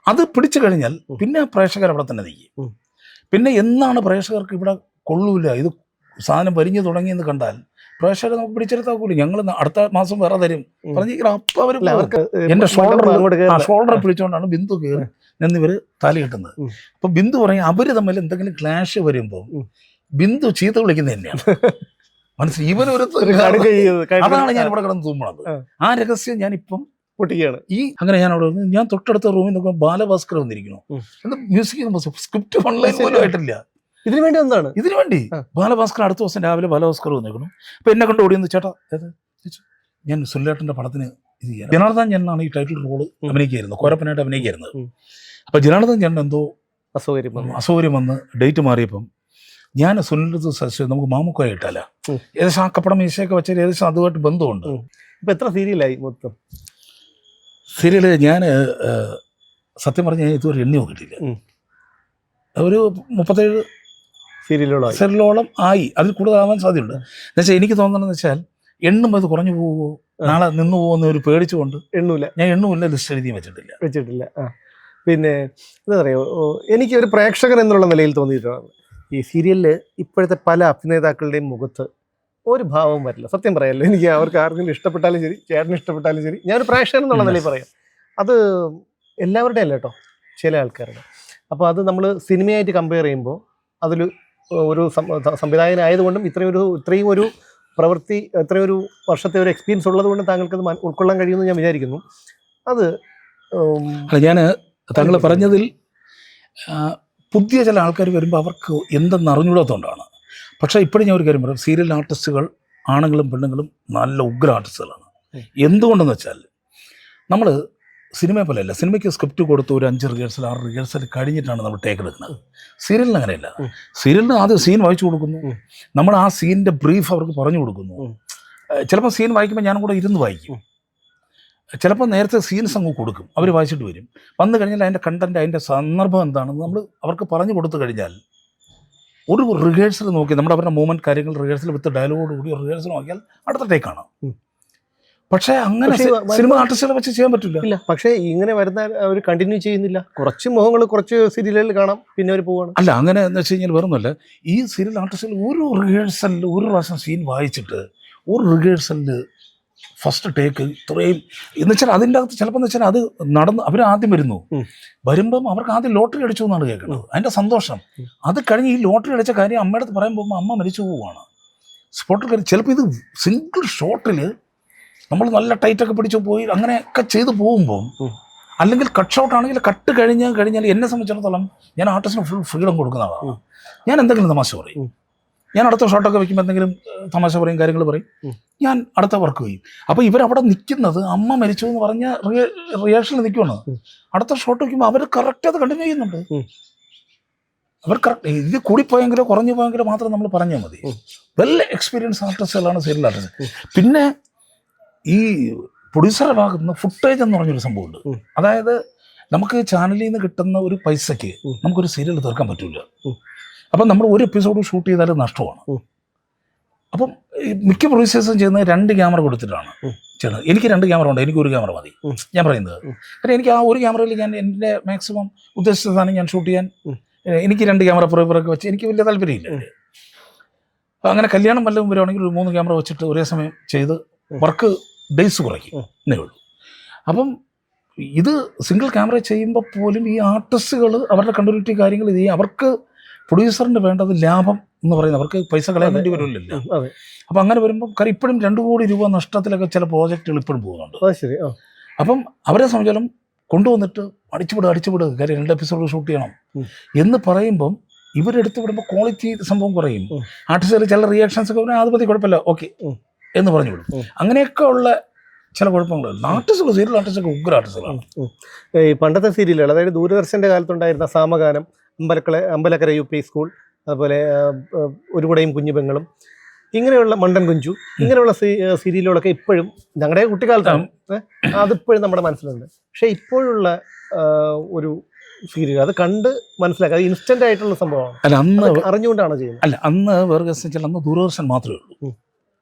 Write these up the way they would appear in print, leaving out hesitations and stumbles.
അത് പിടിച്ചു കഴിഞ്ഞാൽ പിന്നെ പ്രേക്ഷകർ അവിടെ തന്നെ നിൽക്കും. പിന്നെ എന്നാണ് പ്രേക്ഷകർക്ക് ഇവിടെ കൊള്ളൂല, ഇത് സാധനം വരിഞ്ഞു തുടങ്ങിയെന്ന് കണ്ടാൽ പ്രേക്ഷകരെ നമുക്ക് പിടിച്ചെടുത്താക്കൂല, ഞങ്ങൾ അടുത്ത മാസം വേറെ തരും പറഞ്ഞിരിക്കണം. അപ്പം അവർ എൻ്റെ ഷോൾഡർ പിടിച്ചുകൊണ്ടാണ് ബിന്ദു കയറി എന്നിവർ തല കിട്ടുന്നത്. അപ്പൊ ബിന്ദു പറയും അവര് തമ്മിൽ എന്തെങ്കിലും ക്ലാഷ് വരുമ്പോൾ ബിന്ദു ചീത്ത വിളിക്കുന്നത് തന്നെയാണ്. മനസ്സിലായി, ഇവരൊരു അതാണ് ഞാൻ ഇവിടെ കിടന്ന് തൂമ്പണത്. ആ രഹസ്യം ഞാനിപ്പം പൊട്ടിക്കുകയാണ്. അങ്ങനെ ഞാൻ അവിടെ വന്ന് ഞാൻ തൊട്ടടുത്ത റൂമിൽ നോക്കുമ്പോൾ ബാലഭാസ്കർ വന്നിരിക്കുന്നു. എന്താ മ്യൂസിക് സ്ക്രിപ്റ്റ് ഓൺലൈൻ പോലും ആയിട്ടില്ല. ഇതിനു വേണ്ടി ഒന്നാണ്, ഇതിനു വേണ്ടി ബാലഭാസ്കർ അടുത്ത ദിവസം രാവിലെ ബാലഭാസ്കർ വന്നിരിക്കുന്നു. അപ്പൊ എന്നെ കൊണ്ട് ഓടിയെന്ന് ചേട്ടാ ഞാൻ സുല്ലേട്ടന്റെ പടത്തിന് ഇത് ചെയ്യാൻ ജനാർദ്ദൻ ചേട്ടനാണ് ഈ ടൈറ്റിൽ റോള് അഭിനയിക്കായിരുന്നു, കോരപ്പനായിട്ട് അഭിനയിക്കായിരുന്നത്. അപ്പൊ ജനാർദ്ദൻ ചേട്ടൻ എന്തോ അസൗകര്യം വന്ന് ഡേറ്റ് മാറിയപ്പം ഞാൻ സുനിലിന്റെ സജസ്റ്റ് നമുക്ക് മാമുക്കായി ഇട്ടാല ഏകദേശം ആ കപ്പടം മീശയൊക്കെ വെച്ചാൽ ഏകദേശം അതുമായിട്ട് ബന്ധമുണ്ട്. ഇപ്പൊ എത്ര സീരിയലായി മൊത്തം? സീരിയല് ഞാൻ സത്യം പറഞ്ഞാൽ ഞാൻ ഇതുവരെ എണ്ണി നോക്കിയിട്ടില്ല. ഒരു 37 സീരിയലോളം ആയി, അതിൽ കൂടുതലാവാൻ സാധ്യതയുണ്ട്. എന്നുവെച്ചാൽ എനിക്ക് തോന്നുന്നതെന്ന് വെച്ചാൽ എണ്ണുമ്പോൾ അത് കുറഞ്ഞു പോവുമോ, നാളെ നിന്ന് പോകുന്ന ഒരു പേടിച്ചുകൊണ്ട് ഞാൻ എണ്ണുമില്ല, ലിസ്റ്റ് എഴുതിയും വെച്ചിട്ടില്ല. പിന്നെ എന്താ പറയുക, എനിക്ക് ഒരു പ്രേക്ഷകൻ എന്നുള്ള നിലയിൽ തോന്നിയിട്ടാണ് ഈ സീരിയലിൽ ഇപ്പോഴത്തെ പല അഭിനേതാക്കളുടെയും മുഖത്ത് ഒരു ഭാവം വരില്ല. സത്യം പറയാമല്ലോ, എനിക്ക് അവർക്ക് ആർക്കെങ്കിലും ഇഷ്ടപ്പെട്ടാലും ശരി, ചേട്ടന് ഇഷ്ടപ്പെട്ടാലും ശരി, ഞാനൊരു പ്രേക്ഷകൻ എന്നുള്ള നിലയിൽ പറയാം. അത് എല്ലാവരുടെയും അല്ല കേട്ടോ, ചില ആൾക്കാരുടെ. അപ്പോൾ അത് നമ്മൾ സിനിമയായിട്ട് കമ്പയർ ചെയ്യുമ്പോൾ അതിൽ ഒരു സംവിധായകനായതുകൊണ്ടും ഇത്രയും ഒരു പ്രവൃത്തി, ഇത്രയും ഒരു വർഷത്തെ ഒരു എക്സ്പീരിയൻസ് ഉള്ളത് കൊണ്ടും താങ്കൾക്കത് ഉൾക്കൊള്ളാൻ കഴിയുമെന്ന് ഞാൻ വിചാരിക്കുന്നു. അത് ഞാൻ താങ്കൾ പറഞ്ഞതിൽ പുതിയ ചില ആൾക്കാർ വരുമ്പോൾ അവർക്ക് എന്തെന്ന് അറിഞ്ഞൂടാത്തതുകൊണ്ടാണ്. പക്ഷേ ഇപ്പോഴും ഞാൻ ഒരു കാര്യം പറയാം, സീരിയൽ ആർട്ടിസ്റ്റുകൾ ആണുങ്ങളും പെണ്ണുങ്ങളും നല്ല ഉഗ്ര ആർട്ടിസ്റ്റുകളാണ്. എന്തുകൊണ്ടെന്ന് വെച്ചാൽ നമ്മൾ സിനിമയെ പോലെയല്ല, സിനിമയ്ക്ക് സ്ക്രിപ്റ്റ് കൊടുത്ത് ഒരു 5 റിഹേഴ്സൽ 6 റിഹേഴ്സൽ കഴിഞ്ഞിട്ടാണ് നമ്മൾ ടേക്ക് എടുക്കുന്നത്. സീരിയലിന് അങ്ങനെയല്ല. സീരിയലിന് ആദ്യം സീൻ വായിച്ചു കൊടുക്കുന്നു, നമ്മൾ ആ സീനിൻ്റെ ബ്രീഫ് അവർക്ക് പറഞ്ഞു കൊടുക്കുന്നു. ചിലപ്പോൾ സീൻ വായിക്കുമ്പോൾ ഞാനും കൂടെ ഇരുന്ന് വായിക്കും, ചിലപ്പോൾ നേരത്തെ സീൻസ് അങ്ങ് കൊടുക്കും, അവർ വായിച്ചിട്ട് വരും. വന്നു കഴിഞ്ഞാൽ അതിൻ്റെ കണ്ടൻറ്റ്, അതിൻ്റെ സന്ദർഭം എന്താണെന്ന് നമ്മൾ അവർക്ക് പറഞ്ഞു കൊടുത്തു കഴിഞ്ഞാൽ ഒരു റിഹേഴ്സൽ നോക്കി നമ്മുടെ അവരുടെ മൂവ്മെൻറ്റ് കാര്യങ്ങൾ റിഹേഴ്സൽ വിത്ത് ഡയലോഗോട് കൂടി റിഹേഴ്സൽ നോക്കിയാൽ അടുത്ത ടേക്കാണ്. പക്ഷേ അങ്ങനെ സിനിമ ആർട്ടിസ്റ്റുകളെ വെച്ച് ചെയ്യാൻ പറ്റില്ല. പക്ഷേ ഇങ്ങനെ വരുന്ന അവർ കണ്ടിന്യൂ ചെയ്യുന്നില്ല. കുറച്ച് മുഖങ്ങൾ കുറച്ച് സീരിയലുകളിൽ കാണാം, പിന്നെ അവർ പോവാണ്. അല്ല, അങ്ങനെ എന്ന് വെച്ച് കഴിഞ്ഞാൽ വേറൊന്നുമല്ല, ഈ സീരിയൽ ആർട്ടിസ്റ്റുകൾ ഒരു റിഹേഴ്സലിൽ ഒരു പ്രാവശ്യം സീൻ വായിച്ചിട്ട് ഒരു റിഹേഴ്സലിൽ ഫസ്റ്റ് ടേക്ക് ഇത്രയും എന്ന് വെച്ചാൽ അതിൻ്റെ അകത്ത് ചിലപ്പോൾ എന്ന് വെച്ചാൽ അത് നടന്ന് അവർ ആദ്യം വരുമ്പം അവർക്ക് ആദ്യം ലോട്ടറി അടിച്ചു എന്നാണ് കേൾക്കുന്നത്, അതിൻ്റെ സന്തോഷം. അത് കഴിഞ്ഞ് ഈ ലോട്ടറി അടിച്ച കാര്യം അമ്മയുടെ അടുത്ത് പറയാൻ പോകുമ്പോൾ അമ്മ മരിച്ചു പോവുകയാണ് സ്പോട്ടിൽ കാര്യം. ചിലപ്പോൾ ഇത് സിംഗിൾ ഷോട്ടിൽ നമ്മൾ നല്ല ടൈറ്റൊക്കെ പിടിച്ചു പോയി അങ്ങനെയൊക്കെ ചെയ്ത് പോകുമ്പം, അല്ലെങ്കിൽ കട്ട് ഷോട്ട് ആണെങ്കിൽ കട്ട് കഴിഞ്ഞാൽ എന്നെ സംബന്ധിച്ചിടത്തോളം ഞാൻ ആർട്ടിസ്റ്റിന് ഫുൾ ഫ്രീഡം കൊടുക്കുന്ന ആളാണ്. ഞാൻ എന്തെങ്കിലും തമാശ പറയും, ഞാൻ അടുത്ത ഷോട്ടൊക്കെ വയ്ക്കുമ്പോൾ എന്തെങ്കിലും തമാശ പറയും, കാര്യങ്ങൾ പറയും, ഞാൻ അടുത്ത വർക്ക് ചെയ്യും. അപ്പോൾ ഇവരവിടെ നിൽക്കുന്നത് അമ്മ മരിച്ചു എന്ന് പറഞ്ഞ റിയാക്ഷനിൽ നിൽക്കുകയാണ്. അടുത്ത ഷോട്ട് വയ്ക്കുമ്പോൾ അവർ കറക്റ്റ് അത് കണ്ടിന്യൂ ചെയ്യുന്നുണ്ട്. അവർ കറക്റ്റ്, ഇത് കൂടിപ്പോയെങ്കിലോ കുറഞ്ഞു പോയെങ്കിലോ മാത്രം നമ്മൾ പറഞ്ഞാൽ മതി. വെൽ എക്സ്പീരിയൻസ് ആർട്ടിസ്റ്റുകളാണ് സീരിയൽ ആർട്ടിസ്റ്റ്. പിന്നെ ഈ പ്രൊഡ്യൂസറുടെ ഭാഗത്ത് നിന്ന് ഫുട്ടേജ് എന്ന് പറഞ്ഞൊരു സംഭവമുണ്ട്. അതായത് നമുക്ക് ചാനലിൽ നിന്ന് കിട്ടുന്ന ഒരു പൈസയ്ക്ക് നമുക്കൊരു സീരിയൽ തീർക്കാൻ പറ്റില്ല. അപ്പം നമ്മൾ ഒരു എപ്പിസോഡ് ഷൂട്ട് ചെയ്താലും നഷ്ടമാണ്. അപ്പം മിക്ക പ്രൊഡ്യൂസേഴ്സും ചെയ്യുന്നത് 2 ക്യാമറ കൊടുത്തിട്ടാണ് ചെയ്യുന്നത്. എനിക്ക് 2 ക്യാമറ ഉണ്ട്, എനിക്ക് 1 ക്യാമറ മതി. ഞാൻ പറയുന്നത് കാരണം എനിക്ക് ആ 1 ക്യാമറയിൽ ഞാൻ എൻ്റെ മാക്സിമം ഉദ്ദേശിച്ച സാധനം ഞാൻ ഷൂട്ട് ചെയ്യാൻ എനിക്ക് 2 ക്യാമറ പുറകെ വെച്ച് എനിക്ക് വലിയ താല്പര്യമില്ല. അങ്ങനെ കല്യാണം വല്ലതും വരുവാണെങ്കിൽ ഒരു 3 ക്യാമറ വെച്ചിട്ട് ഒരേ സമയം ചെയ്ത് വർക്ക് ഡേയ്സ് കുറയ്ക്കും എന്നേ ഉള്ളൂ. അപ്പം ഇത് സിംഗിൾ ക്യാമറ ചെയ്യുമ്പോൾ പോലും ഈ ആർട്ടിസ്റ്റുകൾ അവരുടെ കണ്ടിന്യൂറ്റി കാര്യങ്ങൾ ഇത് ചെയ്യും. അവർക്ക് പ്രൊഡ്യൂസറിന് വേണ്ടത് ലാഭം എന്ന് പറയുന്നത്, അവർക്ക് പൈസ കളയാൻ വേണ്ടി വരുമല്ലോ. അപ്പം അങ്ങനെ വരുമ്പം കാര്യം ഇപ്പോഴും 2 കോടി രൂപ നഷ്ടത്തിലൊക്കെ ചില പ്രോജക്റ്റുകൾ ഇപ്പോഴും പോകുന്നുണ്ട്. അപ്പം അവരെ സംബന്ധിച്ചാലും കൊണ്ടുവന്നിട്ട് അടിച്ചുവിടുക കാര്യം 2 എപ്പിസോഡ് ഷൂട്ട് ചെയ്യണം എന്ന് പറയുമ്പം ഇവരെടുത്ത് വിടുമ്പോൾ ക്വാളിറ്റി സംഭവം കുറയും. ആർട്ടിസ്റ്റുകൾ ചില റിയാക്ഷൻസ് ഒക്കെ അത് മതി, കുഴപ്പമില്ല, ഓക്കെ എന്ന് പറഞ്ഞു വിടും. അങ്ങനെയൊക്കെ ഉള്ള ചില കുഴപ്പങ്ങളുണ്ട്. ആർട്ടിസ്റ്റുകൾ സീരിയൽ ആർട്ടിസ്റ്റൊക്കെ ഉഗ്ര ആർട്ടിസ്റ്റുകളാണ്. ഈ പണ്ടത്തെ സീരിയലുകൾ, അതായത് ദൂരദർശൻ്റെ കാലത്തുണ്ടായിരുന്ന സാമഗാനം, അമ്പലക്കര UP സ്കൂൾ, അതുപോലെ ഒരു കുടയും കുഞ്ഞു പെങ്ങളും, ഇങ്ങനെയുള്ള മണ്ടൻ കുഞ്ചു, ഇങ്ങനെയുള്ള സീരിയലുകളൊക്കെ ഇപ്പോഴും ഞങ്ങളുടെ കുട്ടിക്കാലത്താണ്, അതിപ്പോഴും നമ്മുടെ മനസ്സിലുണ്ട്. പക്ഷേ ഇപ്പോഴുള്ള ഒരു സീരിയൽ അത് കണ്ട് മനസ്സിലാക്കുക, അത് ഇൻസ്റ്റന്റ് ആയിട്ടുള്ള സംഭവമാണ്. അല്ല, അന്ന് അറിഞ്ഞുകൊണ്ടാണ് ചെയ്യുന്നത്. അല്ല, അന്ന് വേറെ അന്ന് ദൂരദർശൻ മാത്രമേ ഉള്ളൂ.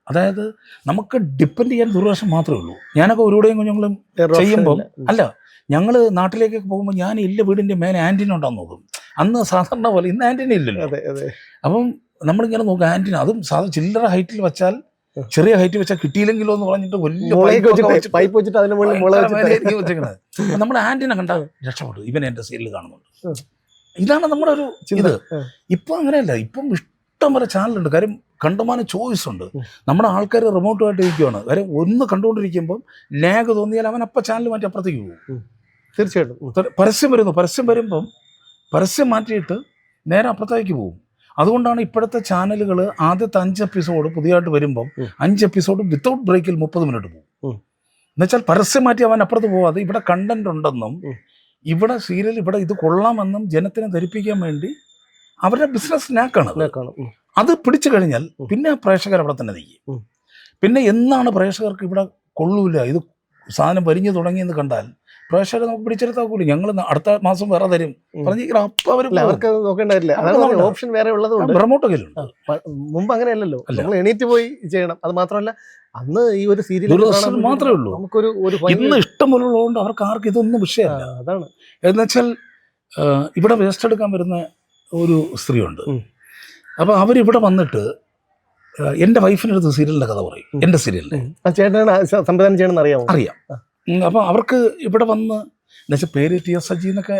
അതായത് നമുക്ക് ഡിപ്പെൻഡ് ചെയ്യാൻ ദൂരദർശൻ മാത്രമേ ഉള്ളൂ. ഞാനൊക്കെ ഒരുകൂടെയും കുഞ്ഞുങ്ങളും ചെയ്യുമ്പം അല്ല, ഞങ്ങൾ നാട്ടിലേക്കൊക്കെ പോകുമ്പോൾ ഞാൻ ഇല്ല വീടിൻ്റെ മേലെ ആൻറ്റിന ഉണ്ടാകുന്ന നോക്കും. അന്ന് സാധാരണ പോലെ ഇന്ന് ആൻറ്റിന ഇല്ലല്ലോ. അതെ അതെ. അപ്പം നമ്മളിങ്ങനെ നോക്കും ആൻറ്റിന, അതും സാധാരണ ചില്ലറ ഹൈറ്റിൽ വെച്ചാൽ, ചെറിയ ഹൈറ്റ് വെച്ചാൽ കിട്ടിയില്ലെങ്കിലോ എന്ന് പറഞ്ഞിട്ട് വലിയ പൈപ്പ് വെച്ചിട്ട് അതിന് മുകളിൽ വെച്ചേക്കണത്. നമ്മൾ ആൻറ്റിന കണ്ടാൽ രക്ഷപ്പെട്ടു, ഇവൻ എൻ്റെ സീരിയൽ കാണുന്നുണ്ട്. ഇതാണ് നമ്മുടെ ഒരു ഇത്. ഇപ്പം അങ്ങനെയല്ല, ഇപ്പം ഇഷ്ടം പോലെ ചാനലുണ്ട്. കാര്യം കണ്ടമാനം ചോയ്സ് ഉണ്ട്. നമ്മുടെ ആൾക്കാർ റിമോട്ടുമായിട്ട് ഇരിക്കുകയാണ്. കാര്യം ഒന്ന് കണ്ടുകൊണ്ടിരിക്കുമ്പം ലാഗ് തോന്നിയാൽ അവൻ അപ്പം ചാനൽ മാറ്റി അപ്പുറത്തേക്ക് പോകും. തീർച്ചയായിട്ടും പരസ്യം വരുന്നു, പരസ്യം വരുമ്പം പരസ്യം മാറ്റിയിട്ട് നേരെ അപ്പുറത്തേക്ക് പോകും. അതുകൊണ്ടാണ് ഇപ്പോഴത്തെ ചാനലുകൾ ആദ്യത്തെ 5 എപ്പിസോഡ് പുതിയതായിട്ട് വരുമ്പം 5 എപ്പിസോഡ് വിത്തൗട്ട് ബ്രേക്കിൽ 30 മിനിറ്റ് പോകും. എന്നുവെച്ചാൽ പരസ്യം മാറ്റി അവൻ അപ്പുറത്ത് പോകാതെ ഇവിടെ കണ്ടന്റ് ഉണ്ടെന്നും ഇവിടെ സീരിയൽ ഇവിടെ ഇത് കൊള്ളാമെന്നും ജനത്തിനെ ധരിപ്പിക്കാൻ വേണ്ടി അവരുടെ ബിസിനസ് നാക്കാണ്. അത് പിടിച്ചു കഴിഞ്ഞാൽ പിന്നെ പ്രേക്ഷകർ അവിടെ തന്നെ നിൽക്കും. പിന്നെ എന്നാണ് പ്രേക്ഷകർക്ക് ഇവിടെ കൊള്ളൂല, ഇത് സാധനം വരിഞ്ഞു തുടങ്ങിയെന്ന് കണ്ടാൽ പ്രേക്ഷകരെ നമുക്ക് പിടിച്ചെടുത്താക്കൂല, ഞങ്ങൾ അടുത്ത മാസം വേറെ തരും പറഞ്ഞ് അപ്പം അവർക്ക് നോക്കേണ്ടതില്ല. ഓപ്ഷൻ വേറെ ഉള്ളതുകൊണ്ട് റിമോട്ടൊക്കെ മുമ്പ് അങ്ങനെയല്ലല്ലോ, നമ്മൾ എണീറ്റ് പോയി ചെയ്യണം. അത് മാത്രമല്ല അന്ന് ഈ ഒരു സീരിയൽ മാത്രമേ ഉള്ളൂ. നമുക്കൊരു ഇന്ന് ഇഷ്ടമുള്ളതുകൊണ്ട് അവർക്ക് ആർക്കും ഇതൊന്നും വിഷയമല്ല. അതാണ്. എന്നുവെച്ചാൽ ഇവിടെ വേസ്റ്റ് എടുക്കാൻ വരുന്ന ഒരു സ്ത്രീയുണ്ട്. അപ്പോൾ അവരിവിടെ വന്നിട്ട് എൻ്റെ വൈഫിൻ്റെ അടുത്ത് സീരിയലിൻ്റെ കഥ പറയും. എൻ്റെ സീരിയലിൻ്റെ ചേട്ടനാണ് സംവിധാനം ചെയ്യണമെന്ന് അറിയാം. അപ്പോൾ അവർക്ക് ഇവിടെ വന്ന് എന്നുവെച്ചാൽ പേര് TS സജി എന്നൊക്കെ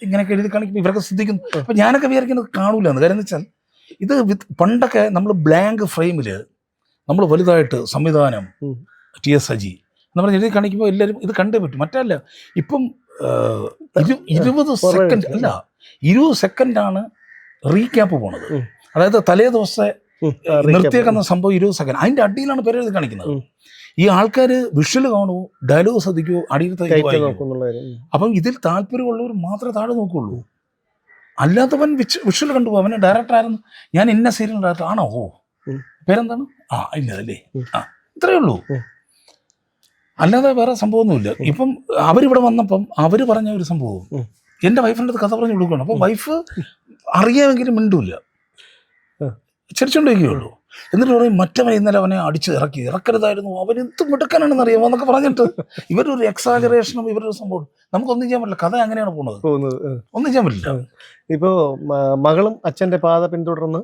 ഇങ്ങനെയൊക്കെ എഴുതി കാണിക്കുമ്പോൾ ഇവരൊക്കെ ശ്രദ്ധിക്കുന്നു. അപ്പം ഞാനൊക്കെ വിചാരിക്കുന്നത് കാണൂലെന്ന്. കാര്യം എന്ന് വെച്ചാൽ ഇത് പണ്ടൊക്കെ നമ്മൾ ബ്ലാങ്ക് ഫ്രെയിമിൽ നമ്മൾ വലുതായിട്ട് സംവിധാനം TS സജി എന്ന് പറഞ്ഞ് എഴുതി കാണിക്കുമ്പോൾ എല്ലാവരും ഇത് കണ്ടേ പറ്റും. മറ്റല്ല ഇപ്പം 20 സെക്കൻഡ് അല്ല 20 സെക്കൻഡാണ് റീക്യാപ്പ് പോണത്. അതായത് തലേ ദിവസത്തെ നിർത്തിയേക്കുന്ന സംഭവം 20 സെക്കൻഡ്, അതിൻ്റെ അടിയിലാണ് പേര് എഴുതി കാണിക്കുന്നത്. ഈ ആൾക്കാർ വിഷ്വൽ കാണുമോ, ഡയലോഗ് ശ്രദ്ധിക്കുമോ, അടിയിൽ അപ്പം ഇതിൽ താല്പര്യമുള്ളവർ മാത്രമേ താഴെ നോക്കുകയുള്ളൂ. അല്ലാത്തവൻ വിഷ്വൽ കണ്ടുപോകും. അവന് ഡയറക്ടർ ആയിരുന്നു, ഞാൻ ഇന്ന സീരിയൽ ഡയറക്ടർ ആണോ, ഓ പേരെന്താണ്, ഇല്ല അല്ലേ, ഇത്രയേ ഉള്ളൂ. അല്ലാതെ വേറെ സംഭവമൊന്നുമില്ല. ഇപ്പം അവരിവിടെ വന്നപ്പം അവർ പറഞ്ഞ ഒരു സംഭവം എൻ്റെ വൈഫിൻ്റെ അടുത്ത് കഥ പറഞ്ഞു കൊടുക്കണം. അപ്പം വൈഫ് അറിയാമെങ്കിലും മിണ്ടൂല്ല, ചിരിച്ചുകൊണ്ടിരിക്കുകയുള്ളൂ. എന്നിട്ട് പറയും മറ്റവൻ ഇന്നലെ അവനെ അടിച്ച് ഇറക്കരുതായിരുന്നു, അവൻ എന്ത് മിടുക്കനാണെന്ന് അറിയാമോ എന്നൊക്കെ പറഞ്ഞിട്ട് ഇവരൊരു എക്സാജറേഷനും ഇവരൊരു സംഭവം. നമുക്കൊന്നും ചെയ്യാൻ പറ്റില്ല, കഥ അങ്ങനെയാണ് പോകുന്നത്, ഒന്നും ചെയ്യാൻ പറ്റില്ല. ഇപ്പോൾ മകളും അച്ഛൻ്റെ പാത പിന്തുടർന്ന്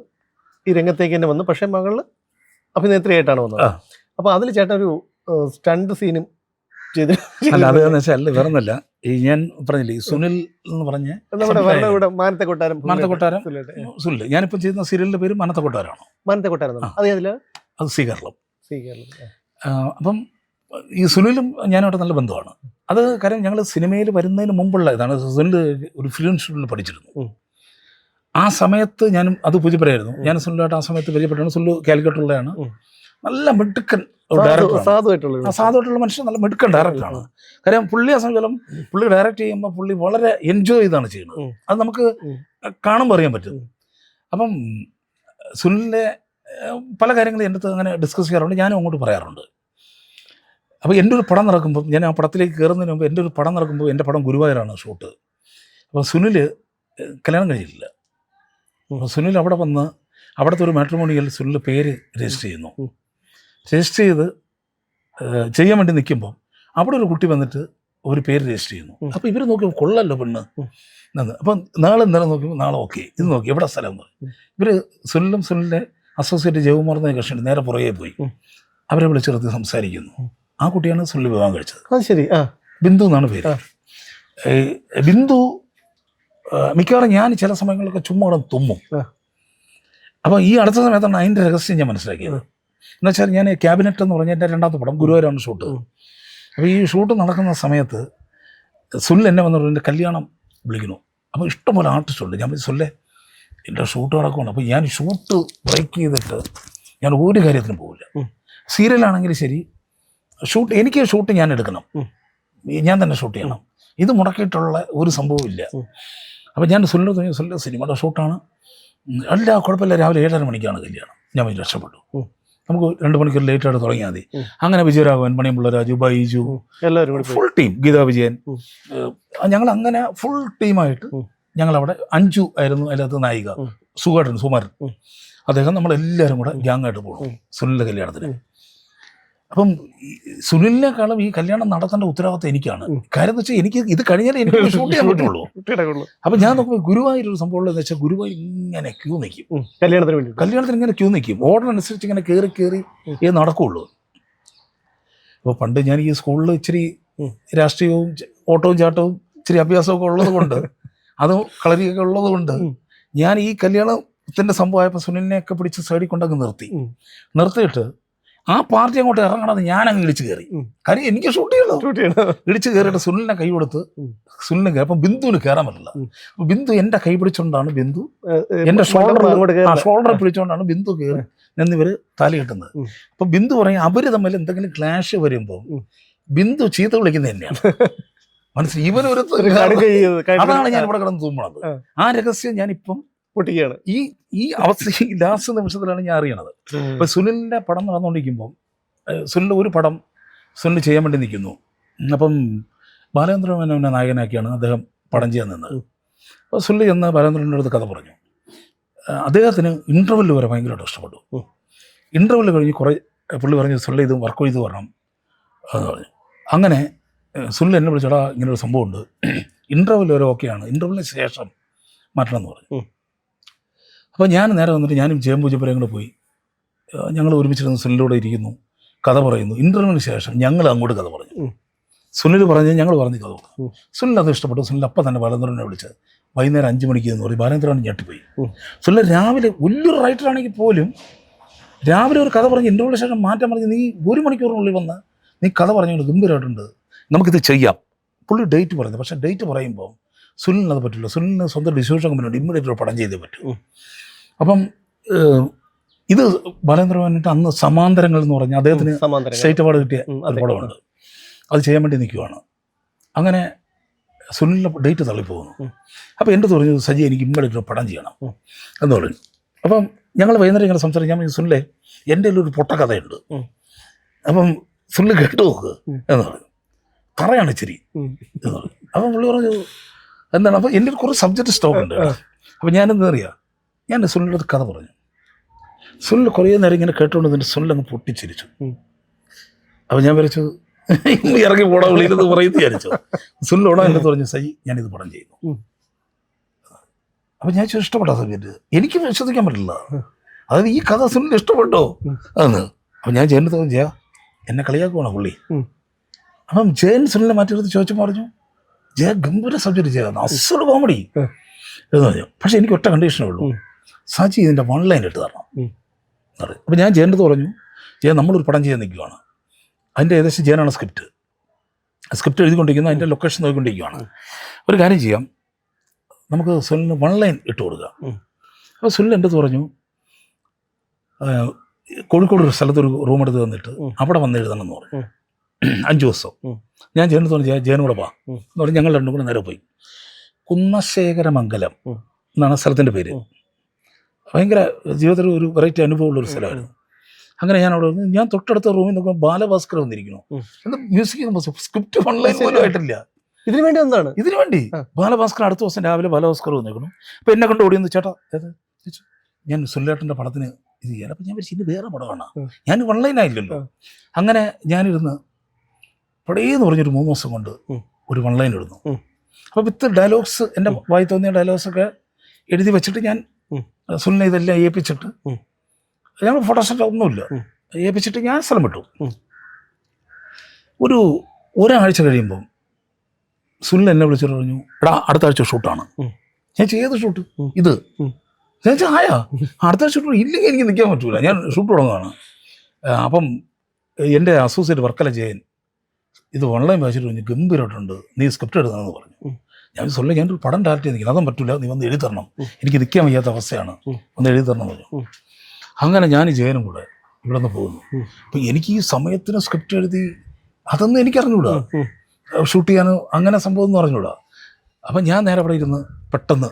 ഈ രംഗത്തേക്ക് തന്നെ വന്നു. പക്ഷേ മകള് അഭിനേത്രിയായിട്ടാണ് വന്നത്. അപ്പോൾ അതിൽ ചേട്ടൻ ഒരു സ്റ്റണ്ട് സീനും ചെയ്ത്. അല്ല അതെന്ന് വെച്ചാൽ വേറൊന്നുമല്ല, ഈ ഞാൻ പറഞ്ഞില്ലേ ഈ സുനിൽ എന്ന് പറഞ്ഞ നമ്മുടെ മാനത്തെ കൊട്ടാരം സുനിൽ, ഞാനിപ്പം ചെയ്യുന്ന സീരിയലിന്റെ പേര് മനത്തെ കൊട്ടാരമാണ്. മാനത്തെ കൊട്ടാരം അത് സീകേരളം. അപ്പം ഈ സുനിലും ഞാനോട്ട് നല്ല ബന്ധമാണ്. അത് കാര്യം ഞങ്ങൾ സിനിമയിൽ വരുന്നതിന് മുമ്പുള്ള ഇതാണ്. സുനിൽ ഒരു ഫിലിം ഇൻസ്റ്റിറ്റ്യൂട്ടിൽ പഠിച്ചിരുന്നു. ആ സമയത്ത് ഞാനും അത് പൂജപ്പുരയായിരുന്നു. ഞാൻ സുനിലായിട്ട് ആ സമയത്ത് പരിചയപ്പെട്ടാണ്. സുനിൽ കാലിക്കട്ടുള്ളതാണ്, നല്ല മിടുക്കൻ ഡയറക്ടർ, സാധുവായിട്ടുള്ള മനുഷ്യൻ, നല്ല മിടുക്കൻ ഡയറക്ടറാണ്. കാര്യം പുള്ളി ആ സമയം പുള്ളി ഡയറക്റ്റ് ചെയ്യുമ്പോൾ പുള്ളി വളരെ എൻജോയ് ചെയ്താണ് ചെയ്യുന്നത്. അത് നമുക്ക് കാണുമ്പോൾ അറിയാൻ പറ്റും. അപ്പം സുനിലിൻ്റെ പല കാര്യങ്ങളും എൻ്റെ അടുത്ത് അങ്ങനെ ഡിസ്കസ് ചെയ്യാറുണ്ട്, ഞാനും അങ്ങോട്ട് പറയാറുണ്ട്. അപ്പോൾ എൻ്റെ ഒരു പടം നടക്കുമ്പോൾ, ഞാൻ ആ പടത്തിലേക്ക് കയറുന്നതിന് മുമ്പ് എൻ്റെ ഒരു പടം നടക്കുമ്പോൾ, എൻ്റെ പടം ഗുരുവായൂരാണ് ഷൂട്ട്. അപ്പോൾ സുനിൽ കല്യാണം കഴിച്ചിട്ടില്ല. അപ്പോൾ സുനിൽ അവിടെ വന്ന് അവിടുത്തെ ഒരു മാട്രിമോണിയിൽ സുനിൽ പേര് രജിസ്റ്റർ ചെയ്യുന്നു. രജിസ്റ്റർ ചെയ്ത് ചെയ്യാൻ വേണ്ടി നിൽക്കുമ്പോൾ അവിടെ ഒരു കുട്ടി വന്നിട്ട് ഒരു പേര് രജിസ്റ്റർ ചെയ്യുന്നു. അപ്പോൾ ഇവർ നോക്കിയപ്പോൾ കൊള്ളല്ലോ പെണ്ണ് എന്ന്. അപ്പം നാളെ ഇന്നലെ നോക്കിയപ്പോൾ നാളെ ഓക്കെ, ഇത് നോക്കി എവിടെ സ്ഥലം എന്ന്. ഇവർ സുനിലിൻ്റെ അസോസിയേറ്റ് ജയകുമാർ എന്ന കക്ഷിയുണ്ട്, നേരെ പുറകെ പോയി അവരെ വിളിച്ചിറത്തി സംസാരിക്കുന്നു. ആ കുട്ടിയാണ് സുനിൽ വിവാഹം കഴിച്ചത്. ശരി, ബിന്ദു എന്നാണ് പേര്. ബിന്ദു മിക്കവാറും ഞാൻ ചില സമയങ്ങളിലൊക്കെ ചുമ്മാ അവിടെ തുമ്മും. അപ്പോൾ ഈ അടുത്ത സമയത്താണ് അതിൻ്റെ രഹസ്യം ഞാൻ മനസ്സിലാക്കിയത്. എന്നുവെച്ചാൽ ഞാൻ ക്യാബിനറ്റ് എന്ന് പറഞ്ഞ എൻ്റെ 2ാമത്തെ പടം ഗുരുവായൂരാണ് ഷൂട്ട്. അപ്പോൾ ഈ ഷൂട്ട് നടക്കുന്ന സമയത്ത് സുനിൽ എന്നെ വന്നിട്ട് എൻ്റെ കല്യാണം വിളിക്കുന്നു. അപ്പോൾ ഇഷ്ടംപോലെ ആർട്ടിസ്റ്റ് ഉണ്ട്. ഞാൻ സുനിലെ എൻ്റെ ഷൂട്ട് നടക്കുകയാണ്. അപ്പോൾ ഞാൻ ഷൂട്ട് ബ്രേക്ക് ചെയ്തിട്ട് ഞാൻ ഒരു കാര്യത്തിനും പോകില്ല. സീരിയലാണെങ്കിലും ശരി, എനിക്ക് ഷൂട്ട് ഞാൻ എടുക്കണം, ഞാൻ തന്നെ ഷൂട്ട് ചെയ്യണം. ഇത് മുടക്കിയിട്ടുള്ള ഒരു സംഭവം ഇല്ല. അപ്പോൾ ഞാൻ സുനിൽ സിനിമയുടെ ഷൂട്ടാണ്, അല്ല കുഴപ്പമില്ല, രാവിലെ 7:30 മണിക്കാണ് കല്യാണം. ഞാൻ വലിയ രക്ഷപ്പെട്ടു, നമുക്ക് 2 മണിക്കൂർ ലേറ്റായിട്ട് തുടങ്ങിയാൽ മതി. അങ്ങനെ വിജയരാഘവൻ, മണിയമ്പിള്ള രാജു, ബൈജു, എല്ലാവരും ഫുൾ ടീം, ഗീതാ വിജയൻ, ഞങ്ങൾ അങ്ങനെ ഫുൾ ടീമായിട്ട് ഞങ്ങളവിടെ 5 ആയിരുന്നു. അതിനകത്ത് നായിക സുമാരൻ, അദ്ദേഹം നമ്മളെല്ലാവരും കൂടെ ഗ്യാങ്ങായിട്ട് പോകണം സുനിലിൻ്റെ കല്യാണത്തിന്. അപ്പം സുനിലിനെക്കാളും ഈ കല്യാണം നടത്തേണ്ട ഉത്തരവാദിത്തം എനിക്കാണ്. കാര്യം എന്ന് വെച്ചാൽ എനിക്ക് ഇത് കഴിഞ്ഞാലേ എനിക്ക് ഷൂട്ട് ചെയ്യാൻ പറ്റുള്ളൂ. അപ്പം ഞാൻ നോക്കുമ്പോൾ ഗുരുവായൂരൊരു സംഭവം ഉള്ളതെന്ന് വെച്ചാൽ ഗുരുവായൂർ ഇങ്ങനെ ക്യൂ നിൽക്കും, കല്യാണത്തിന് ഇങ്ങനെ ക്യൂ നിൽക്കും, ഓർഡർ അനുസരിച്ച് ഇങ്ങനെ കയറി നടക്കുകയുള്ളൂ. അപ്പോൾ പണ്ട് ഞാൻ ഈ സ്കൂളിൽ ഇച്ചിരി രാഷ്ട്രീയവും ഓട്ടവും ചാട്ടവും ഇച്ചിരി അഭ്യാസമൊക്കെ ഉള്ളത് കൊണ്ട് അതും കളരിയൊക്കെ ഉള്ളത് കൊണ്ട് ഞാൻ ഈ കല്യാണത്തിൻ്റെ സംഭവമായപ്പോൾ സുനിലിനെയൊക്കെ പിടിച്ച് സൈഡിൽ കൊണ്ടങ്ങ് നിർത്തിയിട്ട് ആ പാർട്ടി അങ്ങോട്ട് ഇറങ്ങണത് ഞാനങ്ങ് ഇടിച്ചു കയറി. കാര്യം എനിക്ക് ഷൂട്ട് ചെയ്യണം. ഇടിച്ചു കയറിയിട്ട് സുനിലിനെ കൈ കൊടുത്ത് സുനിലിന് കയറി. അപ്പം ബിന്ദുവിന് കയറാൻ പറ്റില്ല. അപ്പം ബിന്ദു എൻ്റെ കൈ പിടിച്ചുകൊണ്ടാണ് ബിന്ദു എൻ്റെ ഷോൾഡർ പിടിച്ചുകൊണ്ടാണ് ബിന്ദു കയറി എന്നിവർ താലി കെട്ടുന്നത്. അപ്പം ബിന്ദു പറയും അവർ തമ്മിൽ എന്തെങ്കിലും ക്ലാഷ് വരുമ്പോൾ ബിന്ദു ചീത്ത വിളിക്കുന്നത് തന്നെയാണ്. മനസ്സിലായി, ഇവനൊരു അതാണ് ഞാൻ ഇവിടെ കിടന്ന് തൂമ്പണത്. ആ രഹസ്യം ഞാനിപ്പം പൊട്ടിക്കുകയാണ്. ഈ അവസ്ഥ ലാസ്റ്റ് നിമിഷത്തിലാണ് ഞാൻ അറിയണത്. ഇപ്പം സുനിലിൻ്റെ പടം നടന്നുകൊണ്ടിരിക്കുമ്പോൾ സുനിൽ ഒരു പടം സുനിൽ ചെയ്യാൻ വേണ്ടി നിൽക്കുന്നു. അപ്പം ബാലേന്ദ്ര മേനോനെ നായകനാക്കിയാണ് അദ്ദേഹം പടം ചെയ്യാൻ നിന്നത്. അപ്പോൾ സുനിൽ ചെന്ന് ബാലേന്ദ്രൻ്റെ അടുത്ത് കഥ പറഞ്ഞു. അദ്ദേഹത്തിന് ഇൻ്റർവെല്ല് വരെ ഭയങ്കരമായിട്ട് ഇഷ്ടപ്പെട്ടു. ഇൻ്റർവെല്ല് കഴിഞ്ഞ് കുറേ പുള്ളി പറഞ്ഞു സുനിൽ ഇത് വർക്ക് ചെയ്ത് വരണം എന്ന് പറഞ്ഞു. അങ്ങനെ സുനിൽ എന്നെ വിളിച്ചടാ ഇങ്ങനൊരു സംഭവമുണ്ട്, ഇൻ്റർവെല്ല് വരെ ഓക്കെയാണ്, ഇൻ്റർവെല്ലിന് ശേഷം മാറ്റണം എന്ന് പറഞ്ഞു. അപ്പോൾ ഞാൻ നേരെ വന്നിട്ട് ഞാനും ജയംപൂജപ്പുരയും കൂടെ പോയി ഞങ്ങൾ ഒരുമിച്ചിരുന്ന് സുനിലൂടെ ഇരിക്കുന്നു, കഥ പറയുന്നു. ഇൻ്റർവ്യൂവിന് ശേഷം ഞങ്ങൾ അങ്ങോട്ട് കഥ പറഞ്ഞു. സുനിൽ പറഞ്ഞ് ഞങ്ങൾ പറഞ്ഞ് കഥ പറഞ്ഞു. സുനിൽ അത് ഇഷ്ടപ്പെട്ടു. സുനിൽ അപ്പം തന്നെ ബാലേന്ദ്രനെ വിളിച്ചത് വൈകുന്നേരം 5 മണിക്ക് എന്ന് പറയും. ബാലേന്ദ്രൻ ഞെട്ടിപ്പോയി. സുനിൽ രാവിലെ വലിയൊരു റൈറ്ററാണെങ്കിൽ പോലും രാവിലെ ഒരു കഥ പറഞ്ഞ് ഇൻ്റർവ്യൂവിന് ശേഷം മാറ്റം പറഞ്ഞ് നീ 1 മണിക്കൂറിനുള്ളിൽ വന്ന് നീ കഥ പറഞ്ഞുകൊണ്ട് ഗംഭീരമായിട്ടുണ്ട്, നമുക്കിത് ചെയ്യാം. പുള്ളി ഡേറ്റ് പറയുന്നത്. പക്ഷേ ഡേറ്റ് പറയുമ്പോൾ സുനിലിന് അത് പറ്റില്ല. സുനിലിന് സ്വന്തം ഡിസ്ട്രിബ്യൂഷൻ കമ്പനിയുണ്ട്, ഇമ്മീഡിയറ്റ് ഒരു പടം ചെയ്തേ പറ്റൂ. അപ്പം ഇത് ബാലേന്ദ്ര മേനോൻ അന്ന് സമാന്തരങ്ങൾ എന്ന് പറഞ്ഞാൽ അദ്ദേഹത്തിന് സ്റ്റേറ്റ് അവാർഡ് കിട്ടിയ ഒരു പടമുണ്ട്, അത് ചെയ്യാൻ വേണ്ടി നിൽക്കുവാണ്. അങ്ങനെ സുനിലിൻ്റെ ഡേറ്റ് തള്ളിപ്പോകുന്നു. അപ്പോൾ എൻ്റെ പറഞ്ഞു സജി എനിക്ക് ഇമ്മീഡിയറ്റ് ഒരു പടം ചെയ്യണം എന്ന് പറഞ്ഞു. അപ്പം ഞങ്ങൾ വൈകുന്നേരം ഇങ്ങനെ സംസാരിക്കാൻ സുനിലെ എൻ്റെ ഒരു പൊട്ട കഥയുണ്ട്, അപ്പം സുനിൽ കേട്ടു നോക്ക് എന്ന് പറഞ്ഞു. കറയാണ് ഇച്ചിരി എന്ന് പറഞ്ഞു. അപ്പം പുള്ളി പറഞ്ഞു എന്താണ്. അപ്പോൾ എൻ്റെ കുറേ സബ്ജക്റ്റ് സ്റ്റോക്ക് ഉണ്ട്. അപ്പം ഞാനെന്താ അറിയാം, ഞാൻ സുനിലിൻ്റെ അടുത്ത് കഥ പറഞ്ഞു. സുനിൽ കുറേ നേരം ഇങ്ങനെ കേട്ടുകൊണ്ട് നിന്നിട്ട് സുനിൽ അങ്ങ് പൊട്ടിച്ചിരിച്ചു. അപ്പം ഞാൻ വിചാരിച്ചു ഇറങ്ങി പോടാ വിളിയിലെന്ന് പറയുന്നത് വിചാരിച്ചു. സുനിലോടാ എൻ്റെ പറഞ്ഞു സജി ഞാനിത് പടം ചെയ്യുന്നു. അപ്പം ഞാൻ ഇഷ്ടപ്പെട്ട സബ്ജക്റ്റ് എനിക്ക് വിശ്വസിക്കാൻ പറ്റില്ല. അതായത് ഈ കഥ സുനിൽ ഇഷ്ടപ്പെട്ടോ അന്ന്. അപ്പം ഞാൻ ജയൻ്റെ തോന്നി ജയ എന്നെ കളിയാക്കുവാണോ പുള്ളി. അപ്പം ജയൻ സുനിലിനെ മാറ്റിയെടുത്ത് ചോദിച്ചപ്പോൾ പറഞ്ഞു ജയ ഗംഭീര സബ്ജക്റ്റ് ചെയ്യാം, അസൽ കോമഡി എന്ന് പറഞ്ഞു. പക്ഷേ എനിക്ക് ഒറ്റ കണ്ടീഷനേ ഉള്ളൂ, സജി ഇതിൻ്റെ 1 ലൈൻ ഇട്ട് തരണം എന്ന് പറയും. അപ്പോൾ ഞാൻ ജയൻ്റെ പറഞ്ഞു ജയ നമ്മളൊരു പടം ചെയ്യാൻ നിൽക്കുകയാണ്, അതിൻ്റെ ഏകദേശം ജയനാണ് സ്ക്രിപ്റ്റ് എഴുതിക്കൊണ്ടിരിക്കുന്നത്, അതിൻ്റെ ലൊക്കേഷൻ നോക്കിക്കൊണ്ടിരിക്കുകയാണ്. ഒരു കാര്യം ചെയ്യാം, നമുക്ക് സുനിലിന് 1 ലൈൻ ഇട്ട് കൊടുക്കാം. അപ്പോൾ സുനിൽ എൻ്റെ അടുത്ത് പറഞ്ഞു കോഴിക്കോട് ഒരു സ്ഥലത്ത് ഒരു റൂം എടുത്ത് തന്നിട്ട് അവിടെ വന്ന് എഴുതണം എന്ന് പറഞ്ഞു. 5 ദിവസം. ഞാൻ ജയനത്ത് പറഞ്ഞു ജയനൂടെ വാ എന്ന് പറഞ്ഞ് ഞങ്ങൾ രണ്ടും കൂടെ നേരെ പോയി. കുന്നശേഖരമംഗലം എന്നാണ് സ്ഥലത്തിൻ്റെ പേര്. ഭയങ്കര ജീവിതത്തിൽ ഒരു വെറൈറ്റി അനുഭവമുള്ളൊരു സ്ഥലമായിരുന്നു. അങ്ങനെ ഞാൻ അവിടെ ഞാൻ തൊട്ടടുത്ത റൂമിൽ നോക്കുമ്പോൾ ബാലഭാസ്കർ വന്നിരിക്കുന്നു. എന്താ മ്യൂസിക് സ്ക്രിപ്റ്റ് 1 ലൈൻ പോലും ആയിട്ടില്ല. ഇതിനു വേണ്ടി എന്താണ് ഇതിനു വേണ്ടി ബാലഭാസ്കർ അടുത്ത ദിവസം രാവിലെ ബാലഭാസ്കർ വന്നിരിക്കുന്നു. അപ്പോൾ എന്നെ കൊണ്ട് ഓടിയെന്ന് ചേട്ടാ ഞാൻ സുനിലേട്ടൻ്റെ പടത്തിന് ഇത് ചെയ്യാൻ. അപ്പം ഞാൻ വിചാരിച്ചു ഇനി വേറെ പടമാണ്, ഞാൻ 1 ലൈൻ ആയില്ലല്ലോ. അങ്ങനെ ഞാനിരുന്ന് പടേന്ന് പറഞ്ഞൊരു 3 ദിവസം കൊണ്ട് ഒരു 1 ലൈൻ ഇടുന്നു. അപ്പോൾ വിത്ത് ഡയലോഗ്സ് എൻ്റെ വായി തോന്നിയ ഡയലോഗ്സൊക്കെ എഴുതി വെച്ചിട്ട് ഞാൻ സുനിലിനെ ഇതെല്ലാം ഏൽപ്പിച്ചിട്ട് ഞങ്ങൾ ഫോട്ടോസ്റ്റാറ്റ് ഒന്നുമില്ല ഏൽപ്പിച്ചിട്ട് ഞാൻ സ്ഥലം വിട്ടു. ഒരാഴ്ച കഴിയുമ്പം സുനിൽ എന്നെ വിളിച്ചിട്ട് പറഞ്ഞു എടാ അടുത്ത ആഴ്ച ഷൂട്ടാണ്. ഞാൻ ചെയ്ത ഷൂട്ട് ഇത് ഞാൻ ആയാ അടുത്ത ഷൂട്ട് ഇല്ലെങ്കിൽ എനിക്ക് നിൽക്കാൻ പറ്റൂല, ഞാൻ ഷൂട്ട് തുടങ്ങുകയാണ്. അപ്പം എൻ്റെ അസോസിയേറ്റ് വർക്കല ജയൻ ഇത് 1 ലൈൻ വായിച്ചിട്ട് പറഞ്ഞു ഗംഭീരമായിട്ടുണ്ട്, നീ സ്ക്രിപ്റ്റ് എഴുതണമെന്ന് പറഞ്ഞു. ഞാൻ സൊല്ല ഞാനൊരു പടം ഡയറക്റ്റ് ചെയ്ത് നിൽക്കണം, അതും പറ്റില്ല, നീ വന്ന് എഴുതി തരണം, എനിക്ക് നിൽക്കാൻ വയ്യാത്ത അവസ്ഥയാണ്, ഒന്ന് എഴുതി തരണം എന്ന് പറഞ്ഞു. അങ്ങനെ ഞാൻ ഈ ജയനും കൂടെ ഇവിടെ നിന്ന് പോകുന്നു. അപ്പം എനിക്ക് ഈ സമയത്തിന് സ്ക്രിപ്റ്റ് എഴുതി അതൊന്നും എനിക്കറിഞ്ഞൂടാ, ഷൂട്ട് ചെയ്യാനോ അങ്ങനെ സംഭവം ഒന്നും അറിഞ്ഞൂടാ. അപ്പം ഞാൻ നേരെ അവിടെ ഇരുന്ന് പെട്ടെന്ന്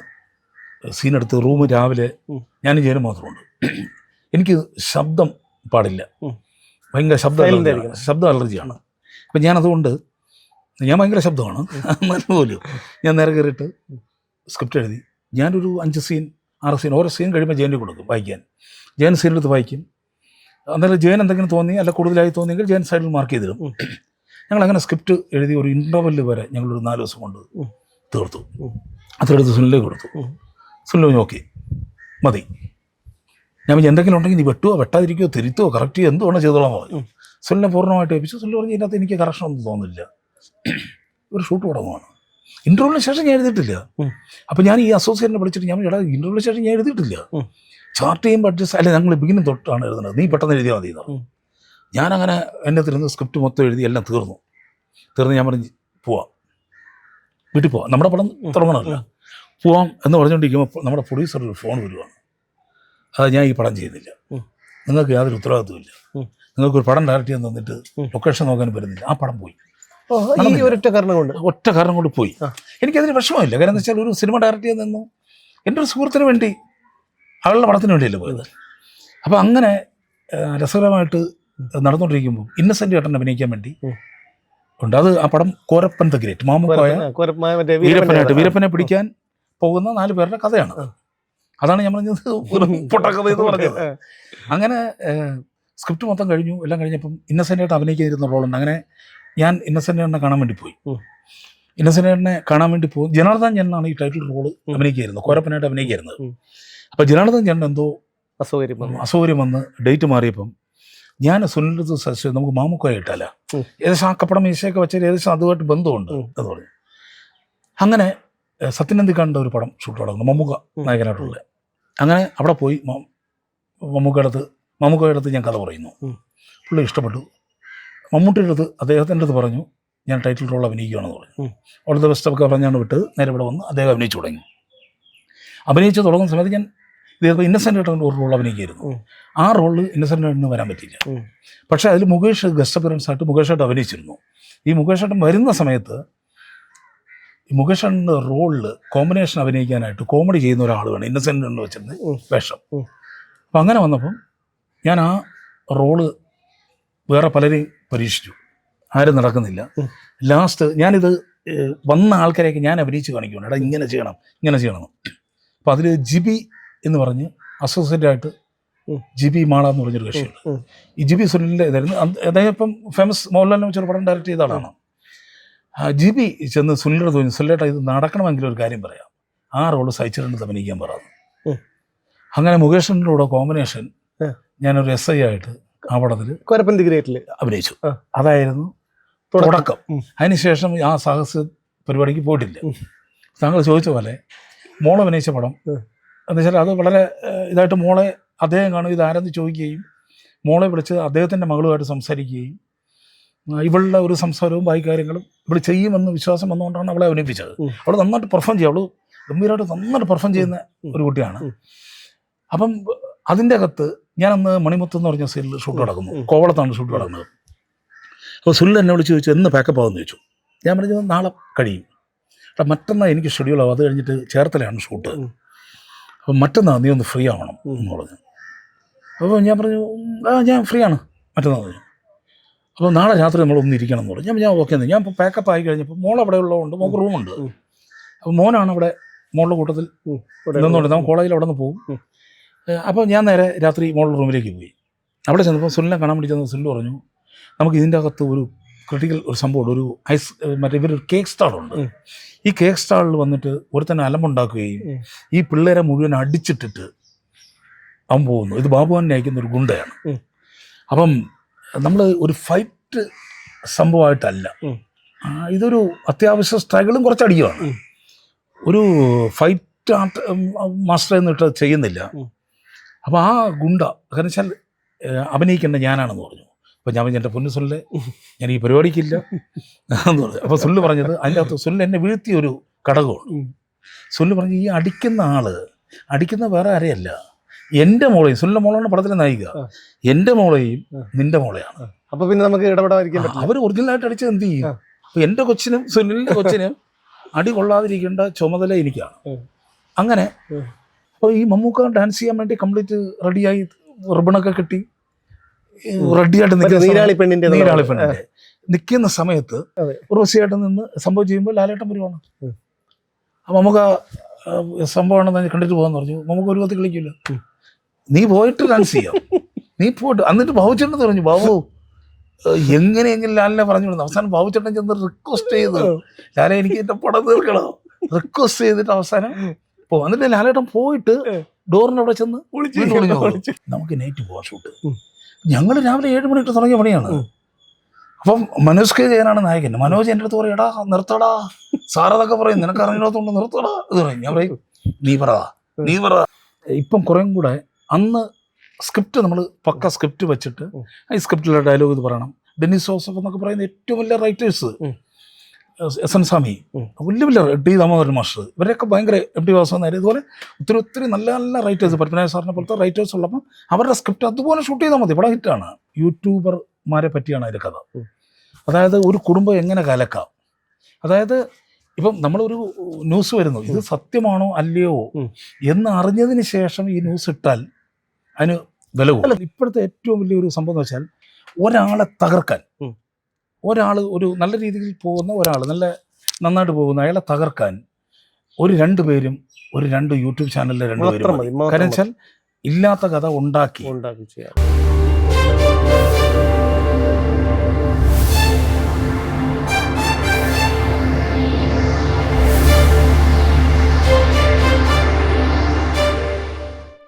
സീനെടുത്ത് റൂം രാവിലെ ഞാനും ജയനും മാത്രമുണ്ട്. എനിക്ക് ശബ്ദം പാടില്ല, ഭയങ്കര ശബ്ദം അലർജിയാണ്. അപ്പം ഞാനതുകൊണ്ട് ഞാൻ ഭയങ്കര ശബ്ദമാണ് പോലും. ഞാൻ നേരെ കയറിയിട്ട് സ്ക്രിപ്റ്റ് എഴുതി ഞാനൊരു 5 സീൻ 6 സീൻ ഓരോ സീൻ കഴിയുമ്പോൾ ജയന് കൊടുക്കും വായിക്കാൻ. ജയൻ സീനെടുത്ത് വായിക്കും. അന്നേരം ജയൻ എന്തെങ്കിലും തോന്നി അല്ല കൂടുതലായി തോന്നിയെങ്കിൽ ജയൻ സൈഡിൽ മാർക്ക് ചെയ്തിടും. ഞങ്ങളങ്ങനെ സ്ക്രിപ്റ്റ് എഴുതി ഒരു ഇൻ്റർവെല്ല് വരെ ഞങ്ങളൊരു 4 ദിവസം കൊണ്ട് തീർത്തു. അതെടുത്ത് സുനിലേക്ക് കൊടുത്തു. സുനിൽ ഓക്കെ മതി. ഞാൻ എന്തെങ്കിലും ഉണ്ടെങ്കിൽ നീ വെട്ടുവോ വെട്ടാതിരിക്കുകയോ തിരുത്തുവോ കറക്റ്റ് ചെയ്യുമോ എന്ത് വേണം ചെയ്തോളാൻ പറഞ്ഞു. സുനിലിനെ പൂർണ്ണമായിട്ട് ഏൽപ്പിച്ചു. സുനിൽ പറഞ്ഞ് ഇതിനകത്ത് എനിക്ക് കറക്ഷനൊന്നും തോന്നുന്നില്ല, ഒരു ഷൂട്ട് തുടങ്ങുവാണ്. ഇൻ്റർവ്യൂവിന് ശേഷം ഞാൻ എഴുതിയിട്ടില്ല. അപ്പോൾ ഞാൻ ഈ അസോസിയേറ്റിനെ വിളിച്ചിട്ട് ഞാൻ എടാ ഇൻ്റർവ്യൂവിന് ശേഷം ഞാൻ എഴുതിയിട്ടില്ല, ചാർട്ട് ചെയ്യുമ്പോൾ അഡ്ജസ്റ്റ് അല്ലെ ഞങ്ങൾ ബിഗിനും തൊട്ടാണ് എഴുതുന്നത്, നീ പെട്ടെന്ന് എഴുതിയാൽ മതി എന്ന് പറഞ്ഞു. ഞാനങ്ങനെ എന്നെ തിരുന്ന് സ്ക്രിപ്റ്റ് മൊത്തം എഴുതി എല്ലാം തീർന്നു. ഞാൻ പറഞ്ഞ് പോവാം, വീട്ടിൽ പോവാം, നമ്മുടെ പടം തുടങ്ങണമല്ല, പോവാം എന്ന് പറഞ്ഞുകൊണ്ടിരിക്കുമ്പോൾ നമ്മുടെ പ്രൊഡ്യൂസർ ഒരു ഫോൺ വരുവാണ്. അത് ഞാൻ ഈ പടം ചെയ്യുന്നില്ല, നിങ്ങൾക്ക് യാതൊരു ഉത്തരവാദിത്വമില്ല, നിങ്ങൾക്കൊരു പടം ഡയറക്റ്റ് ചെയ്യാൻ തന്നിട്ട് ലൊക്കേഷൻ നോക്കാൻ പറ്റുന്നില്ല. ആ പടം പോയി. ഒറ്റ കാരണം കൊണ്ട് പോയി. എനിക്കതിന് വിഷമമില്ല. കാരണം എന്താ വെച്ചാൽ ഒരു സിനിമ ഡയറക്റ്റ് ചെയ്യാൻ നിന്നു എൻ്റെ ഒരു സുഹൃത്തിന് വേണ്ടി, അവളുടെ പടത്തിന് വേണ്ടിയല്ലേ പോയത്. അപ്പോൾ അങ്ങനെ രസകരമായിട്ട് നടന്നുകൊണ്ടിരിക്കുമ്പോൾ ഇന്നസെൻ്റ് ഏട്ടൻ അഭിനയിക്കാൻ വേണ്ടി ഉണ്ട്. അത് ആ പടം കോരപ്പൻ ദ ഗ്രേറ്റ്, മാമുക്കോയ വീരപ്പനെ പിടിക്കാൻ പോകുന്ന 4 പേരുടെ കഥയാണ്. അതാണ് ഞാൻ പറഞ്ഞത് ഒരു പൊട്ടക്കഥ എന്ന് പറഞ്ഞത്. അങ്ങനെ സ്ക്രിപ്റ്റ് മൊത്തം കഴിഞ്ഞു. എല്ലാം കഴിഞ്ഞപ്പം ഇന്നസെൻ്റ് ഏട്ടൻ അഭിനയിക്കാതിരുന്ന റോളുണ്ട്. അങ്ങനെ ഞാൻ ഇന്നസെൻ്റ് ഏട്ടനെ കാണാൻ വേണ്ടി പോയി. ഇന്നസെൻ്റ് ഏട്ടനെ കാണാൻ വേണ്ടി പോകും. ജനാർദ്ദൻ ചേട്ടനാണ് ഈ ടൈറ്റിൽ റോള് അഭിനയിക്കായിരുന്നത്, കോരപ്പനായിട്ട് അഭിനയിക്കായിരുന്നത്. അപ്പോൾ ജനാർദ്ദൻ ചേട്ടൻ എന്തോ അസൗകര്യം വന്ന് ഡേറ്റ് മാറിയപ്പം ഞാൻ സുനിലിൻ്റെ സജസ്റ്റ് ചെയ്ത് നമുക്ക് മാമുക്കോയ ഇട്ടാല, ഏകദേശം ആ കപ്പടം മീശയൊക്കെ വെച്ചാൽ ഏകദേശം അതുമായിട്ട് ബന്ധമുണ്ട് എന്ന് പറഞ്ഞു. അങ്ങനെ സത്യനന്ദിക്കാണ്ട് ഒരു പടം ഷൂട്ട് തുടങ്ങുന്നു, മമ്മൂക്ക നായകനായിട്ടുള്ള. അങ്ങനെ അവിടെ പോയി മമ്മൂക്കയുടെ അടുത്ത് ഞാൻ കഥ പറയുന്നു. പുള്ളി ഇഷ്ടപ്പെട്ടു. മമ്മൂട്ടിയുടെ അടുത്ത് അദ്ദേഹത്തിൻ്റെ അടുത്ത് പറഞ്ഞു ഞാൻ ടൈറ്റിൽ റോൾ അഭിനയിക്കുകയാണെന്ന് പറഞ്ഞു. ഓൾ ദ ബെസ്റ്റ് ഒക്കെ പറഞ്ഞാണ് വിട്ട് നേരെ ഇവിടെ വന്ന് അദ്ദേഹം അഭിനയിച്ചു തുടങ്ങി. അഭിനയിച്ച് തുടങ്ങുന്ന സമയത്ത് ഞാൻ ഇതേപോലെ ഇന്നസെൻ്റ് ഏട്ടൻ ഒരു റോൾ അഭിനയിക്കായിരുന്നു. ആ റോളിൽ ഇന്നസെൻ്റ് ഏട്ടന് വരാൻ പറ്റിയില്ല. പക്ഷേ അതിൽ മുകേഷ് ഗസ്റ്റ് അപ്പിയറൻസ് ആയിട്ട് മുകേഷ് ഏട്ടൻ അഭിനയിച്ചിരുന്നു. ഈ മുകേഷ് ഏട്ടൻ വരുന്ന സമയത്ത് ഈ മുകേഷ് ഏട്ടൻ്റെ റോളിൽ കോമ്പിനേഷൻ അഭിനയിക്കാനായിട്ട് കോമഡി ചെയ്യുന്ന ഒരാൾ വേണം, ഇന്നസെൻ്റ് ഏട്ടൻ വെച്ചിരുന്ന വേഷം. അപ്പം അങ്ങനെ വന്നപ്പം ഞാൻ ആ റോള് വേറെ പലരെയും പരീക്ഷിച്ചു, ആരും നടക്കുന്നില്ല. ലാസ്റ്റ് ഞാനിത് വന്ന ആൾക്കാരെയൊക്കെ ഞാൻ അഭിനയിച്ച് കാണിക്കുകയാണ്, എടാ ഇങ്ങനെ ചെയ്യണം. അപ്പോൾ അതിൽ ജിബി എന്ന് പറഞ്ഞ് അസോസിയേറ്റായിട്ട് ജിബി മാള എന്ന് പറഞ്ഞൊരു കക്ഷിയുണ്ട്. ഈ ജിബി സുനിലിൻ്റെ ഇതായിരുന്നു. അദ്ദേഹം ഇപ്പം ഫേമസ് മോഹൻലാലിനെ വെച്ചൊരു പടം ഡയറക്റ്റ് ചെയ്ത ആളാണ്. ജിബി ചെന്ന് സുനിലിൻ്റെ തോന്നി, സുനിലേട്ടാ ഇത് നടക്കണമെങ്കിൽ ഒരു കാര്യം പറയാം, ആ റോള് സഹിച്ചിട്ടുണ്ട് അഭിനയിക്കാൻ പറഞ്ഞു. അങ്ങനെ മുകേഷിൻ്റെ കൂടെ കോമ്പിനേഷൻ ഞാനൊരു SI ആയിട്ട് ആ പടത്തിൽ കോരപ്പൻ ദി ഗ്രേറ്റിൽ അഭിനയിച്ചു. അതായിരുന്നു തുടക്കം. അതിനുശേഷം ആ സാഹസ പരിപാടിക്ക് പോയിട്ടില്ല. താങ്കൾ ചോദിച്ച പോലെ മോൾ അഭിനയിച്ച പടം എന്ന് വെച്ചാൽ അത് വളരെ ഇതായിട്ട് മോളെ അദ്ദേഹം കാണും, ഇതാരെന്ന് ചോദിക്കുകയും മോളെ വിളിച്ച് അദ്ദേഹത്തിൻ്റെ മകളുമായിട്ട് സംസാരിക്കുകയും ഇവളുടെ ഒരു സംസാരവും ബാക്കി കാര്യങ്ങളും ഇവിടെ ചെയ്യുമെന്ന് വിശ്വാസം വന്നുകൊണ്ടാണ് അവളെ അഭിനയിപ്പിച്ചത്. അവൾ നന്നായിട്ട് പെർഫോം ചെയ്യും, അവൾ ഗംഭീരമായിട്ട് നന്നായിട്ട് പെർഫോം ചെയ്യുന്ന ഒരു കുട്ടിയാണ്. അപ്പം അതിൻ്റെ അകത്ത് ഞാനന്ന് മണിമുത്ത് എന്ന് പറഞ്ഞ സീരിയൽ ഷൂട്ട് നടക്കുന്നു, കോവളത്താണ് ഷൂട്ട് നടക്കുന്നത്. അപ്പോൾ സുനിൽ എന്നെ വിളിച്ച് ചോദിച്ചു എന്ന് പാക്കപ്പ് ആകുമെന്ന് ചോദിച്ചു. ഞാൻ പറഞ്ഞു നാളെ കഴിയും, അപ്പം മറ്റന്നാൾ എനിക്ക് ഷെഡ്യൂളാവും, അത് കഴിഞ്ഞിട്ട് ചേർത്തലയാണ് ഷൂട്ട്, അപ്പം മറ്റന്നാൾ നീ ഒന്ന് ഫ്രീ ആവണം എന്ന് പറഞ്ഞു. അപ്പോൾ ഞാൻ പറഞ്ഞു ഞാൻ ഫ്രീ ആണ് മറ്റന്നാൾ പറഞ്ഞു. അപ്പോൾ നാളെ രാത്രി നമ്മളൊന്ന് ഇരിക്കണം എന്ന് പറഞ്ഞു. ഞാൻ ഓക്കെ എന്ന്. ഞാൻ ഇപ്പോൾ പാക്കപ്പ് ആയി കഴിഞ്ഞപ്പോൾ മോൾ അവിടെ ഉള്ളതുകൊണ്ട് മോൾക്ക് റൂമുണ്ട്. അപ്പോൾ മോനാണ് അവിടെ മോളുടെ കൂട്ടത്തിൽ നിന്നുകൊണ്ട് നമ്മൾ കോളേജിൽ അവിടെ നിന്ന് പോകും. അപ്പോൾ ഞാൻ നേരെ രാത്രി മോളുടെ റൂമിലേക്ക് പോയി. അവിടെ ചെന്നപ്പോൾ സുനിലിനെ കാണാൻ വേണ്ടി ചെന്ന് സുനിൽ പറഞ്ഞു നമുക്ക് ഇതിൻ്റെ അകത്ത് ഒരു ക്രിട്ടിക്കൽ ഒരു സംഭവമുണ്ട്, ഒരു മറ്റേ ഇവരൊരു കേക്ക് സ്റ്റാളുണ്ട്. ഈ കേക്ക് സ്റ്റാളിൽ വന്നിട്ട് ഒരുത്തന്നെ അലമ്പുണ്ടാക്കുകയും ഈ പിള്ളേരെ മുഴുവൻ അടിച്ചിട്ടിട്ട് അവൻ പോകുന്നു. ഇത് ബാബുവാനെ അയക്കുന്ന ഒരു ഗുണ്ടയാണ്. അപ്പം നമ്മൾ ഒരു ഫൈറ്റ് സംഭവമായിട്ടല്ല, ഇതൊരു അത്യാവശ്യ സ്ട്രഗിളും കുറച്ചടിയുമാണ്. ഒരു ഫൈറ്റ് മാസ്റ്റർ എന്നിട്ട് ചെയ്യുന്നില്ല. അപ്പോൾ ആ ഗുണ്ട കാരണം വെച്ചാൽ അഭിനയിക്കേണ്ട ഞാനാണെന്ന് പറഞ്ഞു. അപ്പോൾ ഞാൻ എൻ്റെ പൊന്നു സുല്ലെ ഞാൻ ഈ പരിപാടിക്കില്ല എന്ന് പറഞ്ഞു. അപ്പോൾ സുല്ല് പറഞ്ഞത് അതിൻ്റെ അകത്ത് സുല്ല് എന്നെ വീഴ്ത്തിയൊരു ഘടകമാണ്. സുല്ല് പറഞ്ഞു ഈ അടിക്കുന്ന വേറെ ആരെയല്ല, എൻ്റെ മോളെയും, സുല്ലിൻ്റെ മോളാണ് പടത്തിലെ നായിക, എൻ്റെ മോളെയും നിൻ്റെ മോളെയാണ്. അപ്പോൾ പിന്നെ നമുക്ക് ഇടപെടാതിരിക്കാൻ പറ്റില്ല. അവർ ഒറിജിനലായിട്ട് അടിച്ചത് എന്ത് ചെയ്യും? അപ്പോൾ എൻ്റെ കൊച്ചിനും സുനിലിൻ്റെ കൊച്ചിനും അടി കൊള്ളാതിരിക്കേണ്ട ചുമതല എനിക്കാണ്. അങ്ങനെ അപ്പോൾ ഈ മമ്മൂക്ക ഡാൻസ് ചെയ്യാൻ വേണ്ടി കംപ്ലീറ്റ് റെഡിയായി റിബണൊക്കെ കെട്ടി റെഡിയായിട്ട് നീരാളി പെണ്ണിൻ്റെ നിൽക്കുന്ന സമയത്ത് ഉർവശിയായിട്ട് നിന്ന് സംഭവം ചെയ്യുമ്പോൾ ലാലേട്ടൻ വരുവാണ്. അപ്പം നമുക്ക് സംഭവമാണെന്ന് കണ്ടിട്ട് പോകാമെന്ന് പറഞ്ഞു. നമുക്ക് ഒരു പത്ത് കളിക്കില്ല, നീ പോയിട്ട് ഡാൻസ് ചെയ്യാം നീ പോയിട്ട് എന്നിട്ട് ബാബുച്ചേട്ടൻ പറഞ്ഞു ബാബു എങ്ങനെയെങ്കിലും ലാലിനെ പറഞ്ഞു വിടുന്നു. അവസാനം ബാബുച്ചേട്ടൻ ചെന്ന് റിക്വസ്റ്റ് ചെയ്ത് ലാലെ എനിക്ക് എന്റെ പടം തീർക്കണം റിക്വസ്റ്റ് ചെയ്തിട്ട് അവസാനം പോകും. എന്നിട്ട് ലാലേട്ടൻ പോയിട്ട് ഡോറിന്റെ അവിടെ ചെന്ന് ഒളിച്ചു. നമുക്ക് നൈറ്റ് പോവാം ഷൂട്ട്. ഞങ്ങൾ രാവിലെ 7 മണിക്ക് തുടങ്ങിയ പണിയാണ്. അപ്പം മനോജ് കെ ജയനാണ് നായകൻ. മനോജ് എൻ്റെ അടുത്ത് പറയും എടാ നിർത്തടാ, സാറതൊക്കെ പറയും നിനക്ക് അറിഞ്ഞിടത്തോണ്ട് നിർത്തടാ ഇത് പറയും. ഞാൻ പറയും നീ പറ. ഇപ്പം കുറേം കൂടെ അന്ന് സ്ക്രിപ്റ്റ് നമ്മൾ പക്ക സ്ക്രിപ്റ്റ് വെച്ചിട്ട് ഈ സ്ക്രിപ്റ്റിലെ ഡയലോഗ് ഇത് പറയണം. ഡെന്നിസ് ജോസഫ് എന്നൊക്കെ പറയുന്ന ഏറ്റവും വലിയ റൈറ്റേഴ്സ്, എസ് എൻ സ്വാമി, വലിയ ടി ദാമോദരൻ മാസ്റ്റർ, ഇവരൊക്കെ ഭയങ്കര MT വാസുദേവൻ നായർ, ഇതുപോലെ ഒത്തിരി നല്ല നല്ല റൈറ്റേഴ്സ്, പത്മനാഭ സാറിനെ പോലത്തെ റൈറ്റേഴ്സ് ഉള്ളപ്പം അവരുടെ സ്ക്രിപ്റ്റ് അതുപോലെ ഷൂട്ട് ചെയ്താൽ മതി, ഇവിടെ ഹിറ്റാണ്. യൂട്യൂബർമാരെ പറ്റിയാണ് അതിൻ്റെ കഥ. അതായത് ഒരു കുടുംബം എങ്ങനെ കലക്കാം. അതായത് ഇപ്പം നമ്മളൊരു ന്യൂസ് വരുന്നു, ഇത് സത്യമാണോ അല്ലയോ എന്ന് അറിഞ്ഞതിന് ശേഷം ഈ ന്യൂസ് ഇട്ടാൽ അതിന് വില കൂടും. ഇപ്പോഴത്തെ ഏറ്റവും വലിയൊരു സംഭവം എന്ന് വെച്ചാൽ ഒരാളെ തകർക്കാൻ, ഒരാൾ ഒരു നല്ല രീതിയിൽ പോകുന്ന ഒരാൾ നന്നായിട്ട് പോകുന്ന അയാളെ തകർക്കാൻ ഒരു 2 പേരും ഒരു 2 യൂട്യൂബ് ചാനലിലെ 2 പേരും, കാരണം വെച്ചാൽ ഇല്ലാത്ത കഥ ഉണ്ടാക്കി ചെയ്യാം.